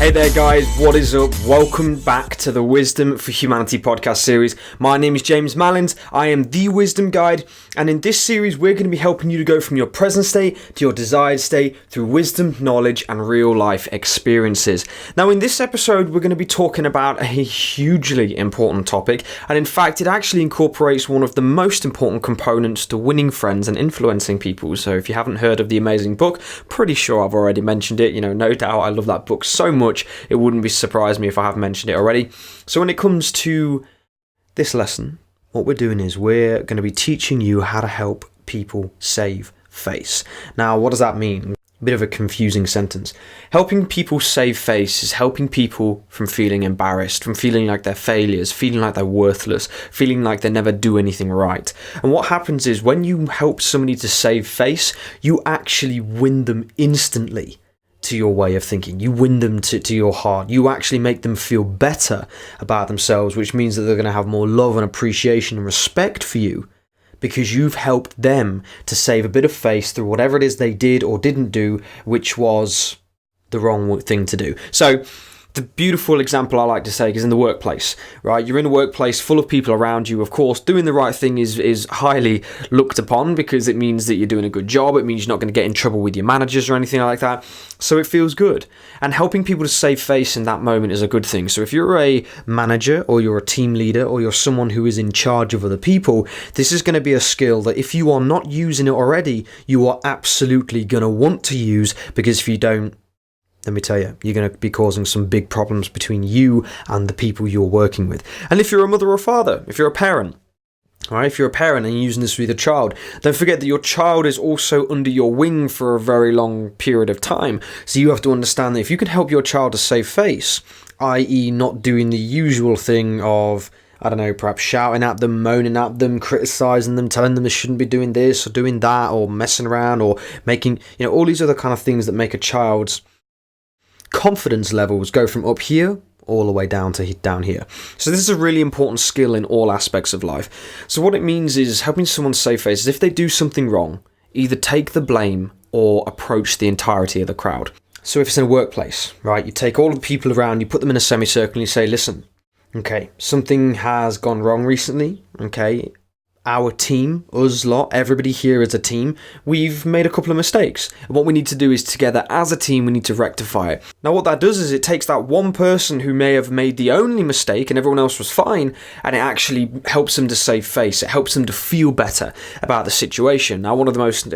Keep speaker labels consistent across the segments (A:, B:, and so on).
A: Hey there guys, what is up? Welcome back to the Wisdom for Humanity podcast series. My name is James Malins, I am the Wisdom Guide, and in this series we're going to be helping you to go from your present state to your desired state through wisdom, knowledge and real life experiences. Now in this episode we're going to be talking about a hugely important topic, and in fact it actually incorporates one of the most important components to winning friends and influencing people. So if you haven't heard of the amazing book, pretty sure I've already mentioned it, no doubt. I love that book so much. It wouldn't be surprised me if I haven't mentioned it already. So when it comes to this lesson, what we're doing is we're going to be teaching you how to help people save face. Now, what does that mean? A bit of a confusing sentence. Helping people save face is helping people from feeling embarrassed, from feeling like they're failures, feeling like they're worthless, feeling like they never do anything right. And what happens is when you help somebody to save face, you actually win them instantly to your way of thinking. You win them to your heart. You actually make them feel better about themselves, which means that they're going to have more love and appreciation and respect for you because you've helped them to save a bit of face through whatever it is they did or didn't do, which was the wrong thing to do. So the beautiful example I like to say is in the workplace, right? You're in a workplace full of people around you. Of course, doing the right thing is highly looked upon because it means that you're doing a good job. It means you're not going to get in trouble with your managers or anything like that. So it feels good. And helping people to save face in that moment is a good thing. So if you're a manager or you're a team leader or you're someone who is in charge of other people, this is going to be a skill that if you are not using it already, you are absolutely going to want to use, because if you don't, let me tell you, you're going to be causing some big problems between you and the people you're working with. And if you're a mother or father, if you're a parent, right? If you're a parent and you're using this with your child, don't forget that your child is also under your wing for a very long period of time. So you have to understand that if you can help your child to save face, i.e. not doing the usual thing of, I don't know, perhaps shouting at them, moaning at them, criticising them, telling them they shouldn't be doing this or doing that, or messing around, or making, all these other kind of things that make a child's confidence levels go from up here all the way down to down here. So this is a really important skill in all aspects of life. So what it means is helping someone save face is if they do something wrong, either take the blame or approach the entirety of the crowd. So if it's in a workplace, right, you take all of the people around, you put them in a semicircle and you say, listen, okay, something has gone wrong recently, okay, our team, us lot, everybody here as a team, we've made a couple of mistakes. And what we need to do is together as a team, we need to rectify it. Now what that does is it takes that one person who may have made the only mistake and everyone else was fine, and it actually helps them to save face. It helps them to feel better about the situation. Now one of the most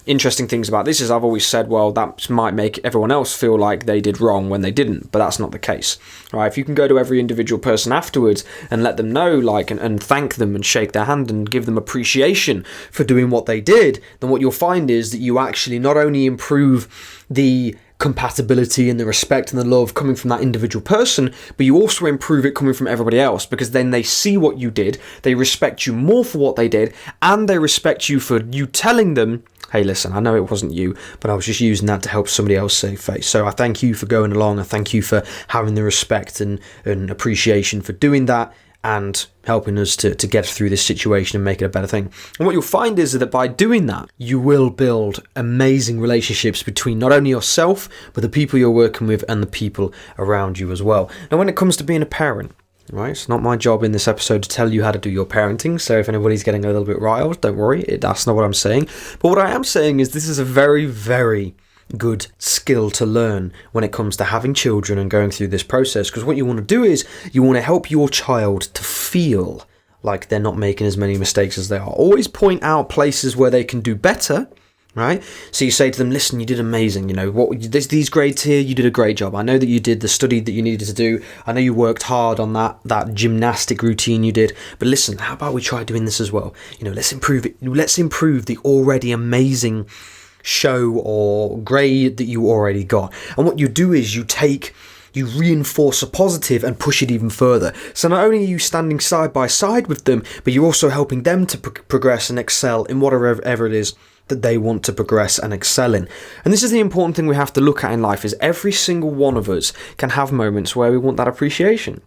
A: interesting things about this is I've always said, well, that might make everyone else feel like they did wrong when they didn't, but that's not the case. Right? If you can go to every individual person afterwards and let them know, and thank them and shake their hand and give them appreciation for doing what they did, then what you'll find is that you actually not only improve the compatibility and the respect and the love coming from that individual person, but you also improve it coming from everybody else, because then they see what you did, they respect you more for what they did, and they respect you for you telling them, hey listen, I know it wasn't you, but I was just using that to help somebody else save face. So I thank you for going along, I thank you for having the respect and appreciation for doing that and helping us to get through this situation and make it a better thing. And what you'll find is that by doing that, you will build amazing relationships between not only yourself, but the people you're working with and the people around you as well. Now, when it comes to being a parent, right, it's not my job in this episode to tell you how to do your parenting, so if anybody's getting a little bit riled, don't worry, that's not what I'm saying. But what I am saying is this is a very, very good skill to learn when it comes to having children and going through this process, because what you want to do is you want to help your child to feel like they're not making as many mistakes as they are. Always point out places where they can do better, right? So you say to them, listen, you did amazing, these grades here, you did a great job. I know that you did the study that you needed to do. I know you worked hard on that gymnastic routine you did, but listen, how about we try doing this as well? Let's improve it. Let's improve the already amazing show or grade that you already got. And what you do is you reinforce a positive and push it even further. So not only are you standing side by side with them, but you're also helping them to progress and excel in whatever it is that they want to progress and excel in. And this is the important thing we have to look at in life, is every single one of us can have moments where we want that appreciation.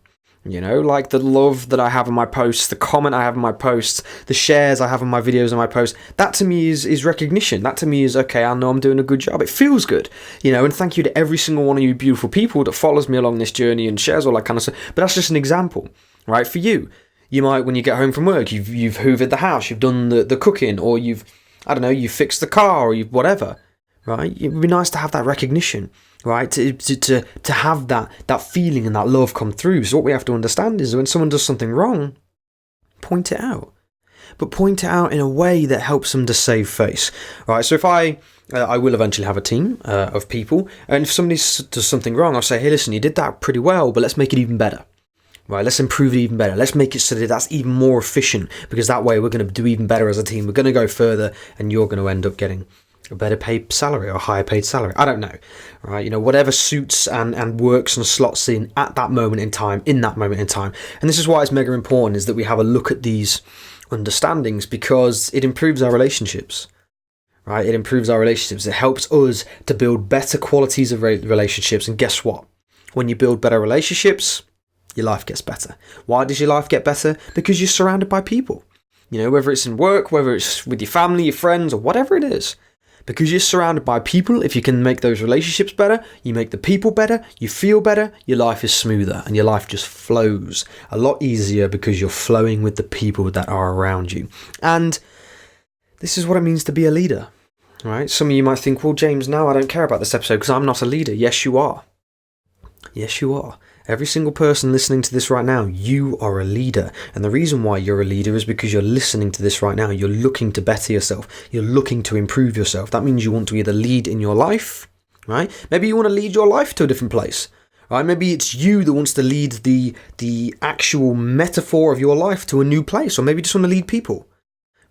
A: Like the love that I have on my posts, the comment I have on my posts, the shares I have on my videos and my posts. That to me is recognition. That to me is, okay, I know I'm doing a good job. It feels good, and thank you to every single one of you beautiful people that follows me along this journey and shares all that kind of stuff. But that's just an example, right? For you, you might, when you get home from work, you've hoovered the house, you've done the cooking, or you've fixed the car, or you've whatever, right? It would be nice to have that recognition, right? To have that feeling and that love come through. So what we have to understand is when someone does something wrong, point it out. But point it out in a way that helps them to save face, right? So if I will eventually have a team of people, and if somebody does something wrong, I'll say, hey, listen, you did that pretty well, but let's make it even better. Right, let's improve it even better. Let's make it so that that's even more efficient, because that way we're going to do even better as a team. We're going to go further, and you're going to end up getting a better paid salary or a higher paid salary. I don't know, right? Whatever suits and works and slots in at that moment in time, And this is why it's mega important, is that we have a look at these understandings, because it improves our relationships, right? It improves our relationships. It helps us to build better qualities of relationships. And guess what? When you build better relationships, your life gets better. Why does your life get better? Because you're surrounded by people. Whether it's in work, whether it's with your family, your friends, or whatever it is. Because you're surrounded by people, if you can make those relationships better, you make the people better, you feel better, your life is smoother, and your life just flows a lot easier because you're flowing with the people that are around you. And this is what it means to be a leader, right? Some of you might think, well, James, no, I don't care about this episode because I'm not a leader. Yes, you are. Yes, you are. Every single person listening to this right now, you are a leader. And the reason why you're a leader is because you're listening to this right now. You're looking to better yourself. You're looking to improve yourself. That means you want to either lead in your life, right? Maybe you want to lead your life to a different place, right? Maybe it's you that wants to lead the actual metaphor of your life to a new place. Or maybe you just want to lead people,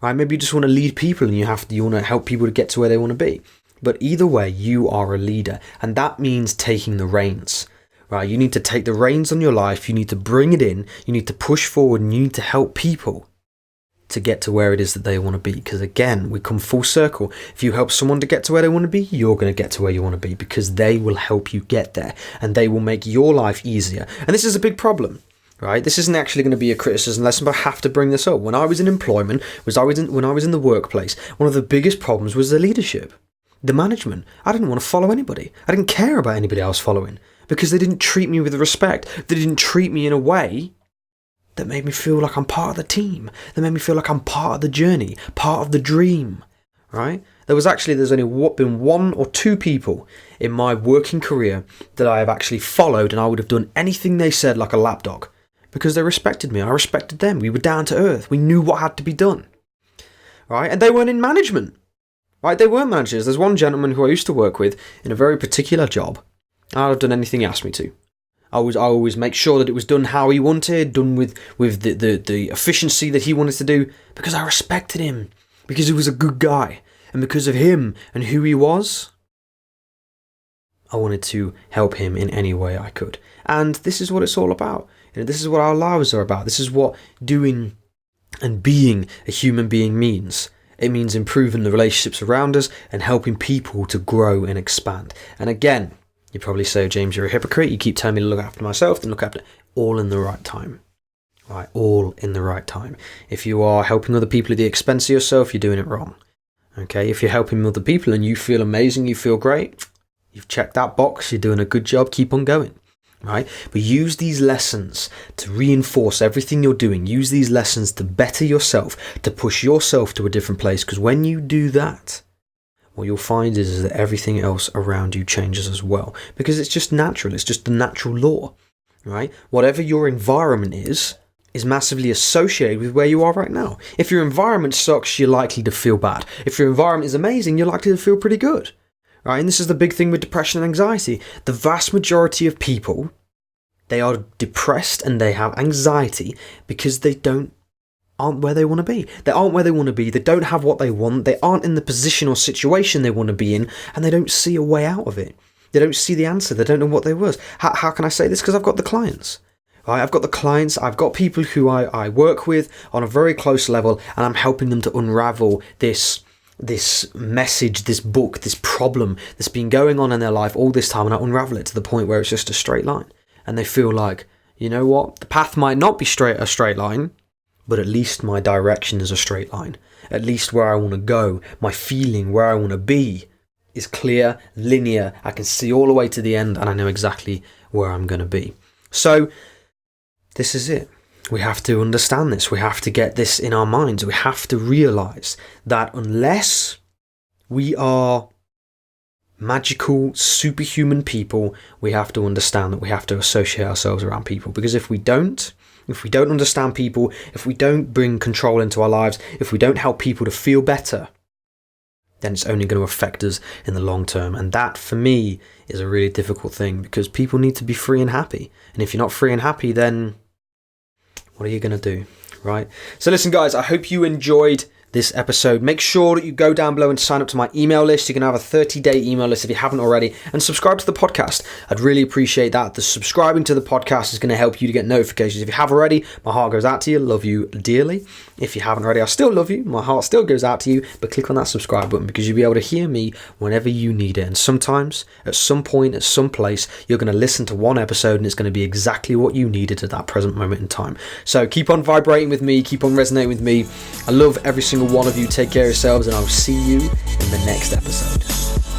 A: right? Maybe you just want to lead people and you want to help people to get to where they want to be. But either way, you are a leader. And that means taking the reins. Right, you need to take the reins on your life, you need to bring it in, you need to push forward, and you need to help people to get to where it is that they want to be. Because again, we come full circle. If you help someone to get to where they want to be, you're going to get to where you want to be, because they will help you get there, and they will make your life easier. And this is a big problem, right? This isn't actually going to be a criticism lesson, but I have to bring this up. When I was in employment, when I was in the workplace, one of the biggest problems was the leadership, the management. I didn't want to follow anybody. I didn't care about anybody else following, because they didn't treat me with respect. They didn't treat me in a way that made me feel like I'm part of the team. That made me feel like I'm part of the journey, part of the dream, right? There's only been one or two people in my working career that I have actually followed, and I would have done anything they said like a lapdog, because they respected me. I respected them. We were down to earth. We knew what had to be done, right? And they weren't in management, right? They weren't managers. There's one gentleman who I used to work with in a very particular job. I'd have done anything he asked me to. I always make sure that it was done how he wanted, done with the efficiency that he wanted to do, because I respected him, because he was a good guy, and because of him and who he was, I wanted to help him in any way I could. And this is what it's all about. This is what our lives are about. This is what doing and being a human being means. It means improving the relationships around us and helping people to grow and expand. And again, you probably say, James, you're a hypocrite. You keep telling me to look after myself, then look after all in the right time. Right, all in the right time. If you are helping other people at the expense of yourself, you're doing it wrong. Okay, if you're helping other people and you feel amazing, you feel great, you've checked that box, you're doing a good job, keep on going. Right? But use these lessons to reinforce everything you're doing. Use these lessons to better yourself, to push yourself to a different place. Because when you do that, what you'll find is that everything else around you changes as well. Because it's just natural. It's just the natural law, right? Whatever your environment is massively associated with where you are right now. If your environment sucks, you're likely to feel bad. If your environment is amazing, you're likely to feel pretty good, right? And this is the big thing with depression and anxiety. The vast majority of people, they are depressed and they have anxiety because they aren't where they want to be. They aren't where they want to be. They don't have what they want. They aren't in the position or situation they want to be in, and they don't see a way out of it. They don't see the answer. They don't know what they was. How can I say this? Because I've got the clients. Right? I've got the clients. I've got people who I work with on a very close level, and I'm helping them to unravel this message, this book, this problem that's been going on in their life all this time, and I unravel it to the point where it's just a straight line. And they feel like, you know what? The path might not be a straight line, but at least my direction is a straight line. At least where I want to go, my feeling, where I want to be is clear, linear. I can see all the way to the end and I know exactly where I'm going to be. So this is it. We have to understand this. We have to get this in our minds. We have to realize that unless we are magical, superhuman people, we have to understand that we have to associate ourselves around people. Because if we don't understand people, if we don't bring control into our lives, if we don't help people to feel better, then it's only going to affect us in the long term. And that, for me, is a really difficult thing, because people need to be free and happy. And if you're not free and happy, then what are you going to do, right? So listen, guys, I hope you enjoyed this episode. Make sure that you go down below and sign up to my email list. You can have a 30-day email list if you haven't already, and subscribe to the podcast. I'd really appreciate that. The subscribing to the podcast is going to help you to get notifications. If you have already, my heart goes out to you. Love you dearly. If you haven't already, I still love you. My heart still goes out to you, but click on that subscribe button, because you'll be able to hear me whenever you need it. And sometimes, at some point, at some place, you're going to listen to one episode and it's going to be exactly what you needed at that present moment in time. So keep on vibrating with me, keep on resonating with me. I love every single one of you. Take care of yourselves, and I'll see you in the next episode.